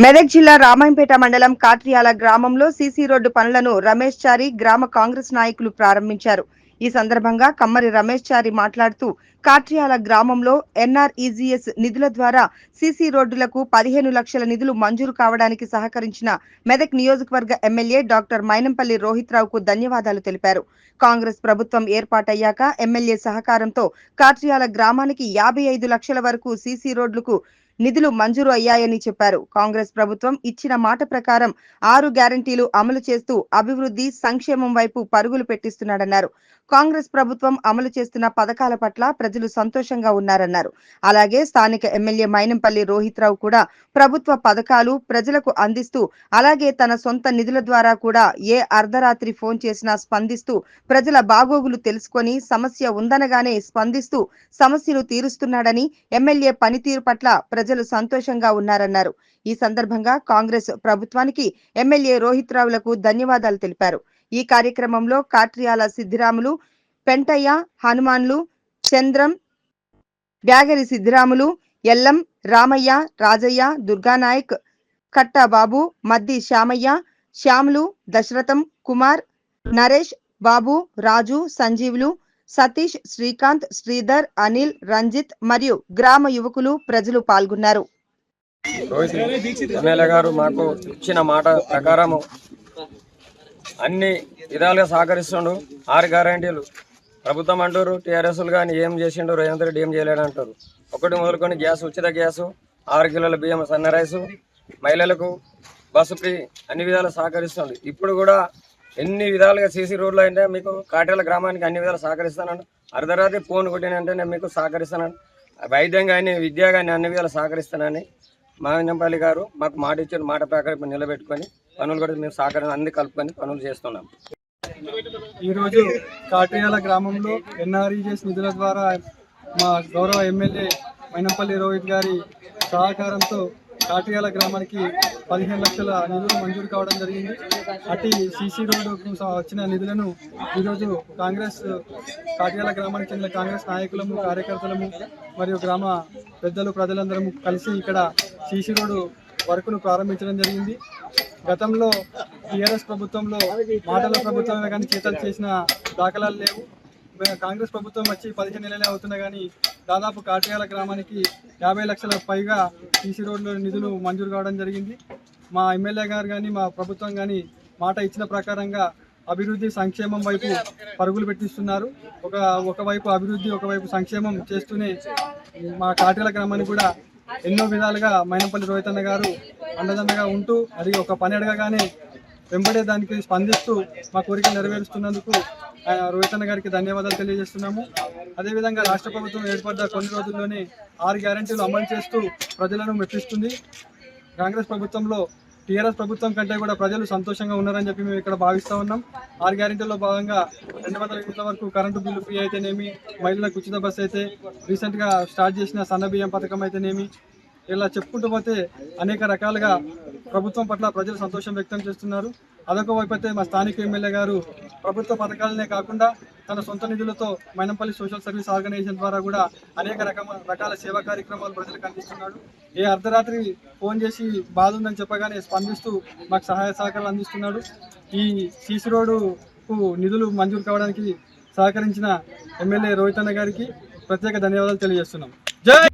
మెదక్ జిల్లా రామాయంపేట మండలం కాట్రియాల గ్రామంలో సీసీ రోడ్డు పనులను రమేష్ చారి గ్రామ కాంగ్రెస్ నాయకులు ప్రారంభించారు. ఈ సందర్భంగా కమ్మరి రమేష్ చారి మాట్లాడుతూ కాట్రియాల గ్రామంలో ఎన్ఆర్ఈజీఎస్ నిధుల ద్వారా సీసీ రోడ్డులకు 15 లక్షల నిధులు మంజూరు కావడానికి సహకరించిన మెదక్ నియోజకవర్గ ఎమ్మెల్యే డాక్టర్ మైనంపల్లి రోహిత్ రావుకు ధన్యవాదాలు తెలిపారు. కాంగ్రెస్ ప్రభుత్వం ఏర్పాటయ్యాక ఎమ్మెల్యే సహకారంతో కాట్రియాల గ్రామానికి 55 లక్షల వరకు సీసీ రోడ్లకు నిధులు మంజూరు అయ్యాయని చెప్పారు. కాంగ్రెస్ ప్రభుత్వం ఇచ్చిన మాట ప్రకారం 6 గ్యారంటీలు అమలు చేస్తూ అభివృద్ధి సంక్షేమం వైపు పరుగులు పెట్టిస్తున్నాడన్నారు. కాంగ్రెస్ ప్రభుత్వం అమలు చేస్తున్న పథకాల పట్ల ప్రజలు సంతోషంగా ఉన్నారన్నారు. అలాగే స్థానిక ఎమ్మెల్యే మైనంపల్లి రోహిత్ రావు కూడా ప్రభుత్వ పథకాలు ప్రజలకు అందిస్తూ అలాగే తన సొంత నిధుల ద్వారా కూడా ఏ అర్ధరాత్రి ఫోన్ చేసినా స్పందిస్తూ ప్రజల బాగోగులు తెలుసుకొని సమస్య ఉందనగానే స్పందిస్తూ సమస్యలు తీరుస్తున్నాడని, ఎమ్మెల్యే పనితీరు పట్ల ప్రజలు సంతోషంగా ఉన్నారన్నారు. ఈ సందర్భంగా కాంగ్రెస్ ప్రభుత్వానికి ఎమ్మెల్యే రోహిత్ రావులకు ధన్యవాదాలు తెలిపారు. ఈ కార్యక్రమంలో కాట్రియాల సిద్దిరాములు, పెంటయ్య, హనుమాన్లు, చంద్రం, బ్యాగరి సిద్దిరాములు, ఎల్లం, రామయ్య, రాజయ్య, దుర్గానాయక్, కట్ట బాబు, మద్ది శ్యామయ్య, శ్యాములు, దశరథం, కుమార్, నరేష్, బాబు, రాజు, సంజీవులు, సతీష్, శ్రీకాంత్, శ్రీధర్, అనిల్, రంజిత్ మరియు గ్రామ యువకులు ప్రజలు పాల్గొన్నారు. ఎమ్మెల్యే గారు మాకు ఇచ్చిన మాట ప్రకారం అన్ని విధాలుగా సహకరిస్తుండు. 6 గ్యారంటీలు ప్రభుత్వం అంటారు, టీఆర్ఎస్లు కానీ ఏం చేసిండు, రేవంత్ రెడ్డి ఏం చేయలేడంటారు. ఒకటి మొదలుకొని గ్యాస్, ఉచిత గ్యాసు, 6 కిలోల బియ్యం, సన్న రైసు, మహిళలకు బస్సు ఫ్రీ, అన్ని విధాలు సహకరిస్తుంది. ఇప్పుడు కూడా ఎన్ని విధాలుగా సీసీ రోడ్లు అంటే మీకు కాట్యాల గ్రామానికి అన్ని విధాలు సహకరిస్తానండి. అర్ధరాత్రి ఫోన్ కొట్టినంటే నేను మీకు సహకరిస్తానండి. వైద్యం కానీ విద్య కానీ అన్ని విధాలు సహకరిస్తానని మైనంపల్లి గారు మాకు మాట ఇచ్చిన మాట ప్రకారం ఇప్పుడు నిలబెట్టుకొని పనులు కూడా మేము సహకారం అన్ని కలుపుకొని పనులు చేస్తున్నాం. ఈరోజు కాట్రియాల గ్రామంలో ఎన్ఆర్ఈజీఎస్ నిధుల ద్వారా మా గౌరవ ఎమ్మెల్యే మైనంపల్లి రోహిత్ గారి సహకారంతో కాట్రియాల గ్రామానికి 15 లక్షల నిధులు మంజూరు కావడం జరిగింది. అటు సీసీ రోడ్డుకు వచ్చిన నిధులను ఈరోజు కాంగ్రెస్ కాట్రియాల గ్రామానికి చెందిన కాంగ్రెస్ నాయకులము, కార్యకర్తలము మరియు గ్రామ పెద్దలు ప్రజలందరము కలిసి ఇక్కడ సీసీ రోడ్డు వర్కును ప్రారంభించడం జరిగింది. గతంలో టీఆర్ఎస్ ప్రభుత్వంలో మాటల ప్రభుత్వమే కానీ చేతలు చేసిన దాఖలాలు లేవు. కాంగ్రెస్ ప్రభుత్వం వచ్చి 15 నెలలే అవుతున్నా కానీ దాదాపు కాట్రియాల గ్రామానికి 50 లక్షల పైగా సీసీ రోడ్ల నిధులు మంజూరు కావడం జరిగింది. మా ఎమ్మెల్యే గారు కానీ మా ప్రభుత్వం కానీ మాట ఇచ్చిన ప్రకారంగా అభివృద్ధి సంక్షేమం వైపు పరుగులు పెట్టిస్తున్నారు. ఒకవైపు అభివృద్ధి, ఒకవైపు సంక్షేమం చేస్తూనే మా కాట్రియాల గ్రామానికి కూడా ఎన్నో విధాలుగా మైనంపల్లి రోహిత్ అన్న గారు అండదండగా ఉంటూ అది ఒక పని అడగగానే వెంబడే దానికి స్పందిస్తూ మా కోరికలు నెరవేరుస్తున్నందుకు రోహిత్ అన్న గారికి ధన్యవాదాలు తెలియజేస్తున్నాము. అదేవిధంగా రాష్ట్ర ప్రభుత్వం ఏర్పడ్డ కొన్ని రోజుల్లోనే 6 గ్యారంటీలు అమలు చేస్తూ ప్రజలను మెప్పిస్తుంది. కాంగ్రెస్ ప్రభుత్వంలో టీఆర్ఎస్ ప్రభుత్వం కంటే కూడా ప్రజలు సంతోషంగా ఉన్నారని చెప్పి మేము ఇక్కడ భావిస్తూ ఉన్నాం. 6 గ్యారంటీల్లో భాగంగా 200 యూనిట్ల వరకు కరెంటు బిల్లు ఫ్రీ అయితేనేమి, మహిళలకు ఉచిత బస్సు అయితే, రీసెంట్గా స్టార్ట్ చేసిన సన్న బియ్యం పథకం అయితేనేమి, ఇలా చెప్పుకుంటూ పోతే అనేక రకాలుగా ప్రభుత్వం పట్ల ప్రజలు సంతోషం వ్యక్తం చేస్తున్నారు. అదొక వైపు అయితే మా స్థానిక ఎమ్మెల్యే గారు ప్రభుత్వ పథకాలనే కాకుండా తన సొంత నిధులతో మైనంపల్లి సోషల్ సర్వీస్ ఆర్గనైజేషన్ ద్వారా కూడా అనేక రకాల సేవా కార్యక్రమాలు ప్రజలకు అందిస్తున్నాడు. ఏ అర్ధరాత్రి ఫోన్ చేసి బాధ ఉందని చెప్పగానే స్పందిస్తూ మాకు సహాయ సహకారాలు అందిస్తున్నాడు. ఈ సీసీ రోడ్డుకు నిధులు మంజూరు కావడానికి సహకరించిన ఎమ్మెల్యే రోహిత్ అన్న గారికి ప్రత్యేక ధన్యవాదాలు తెలియజేస్తున్నాం. జై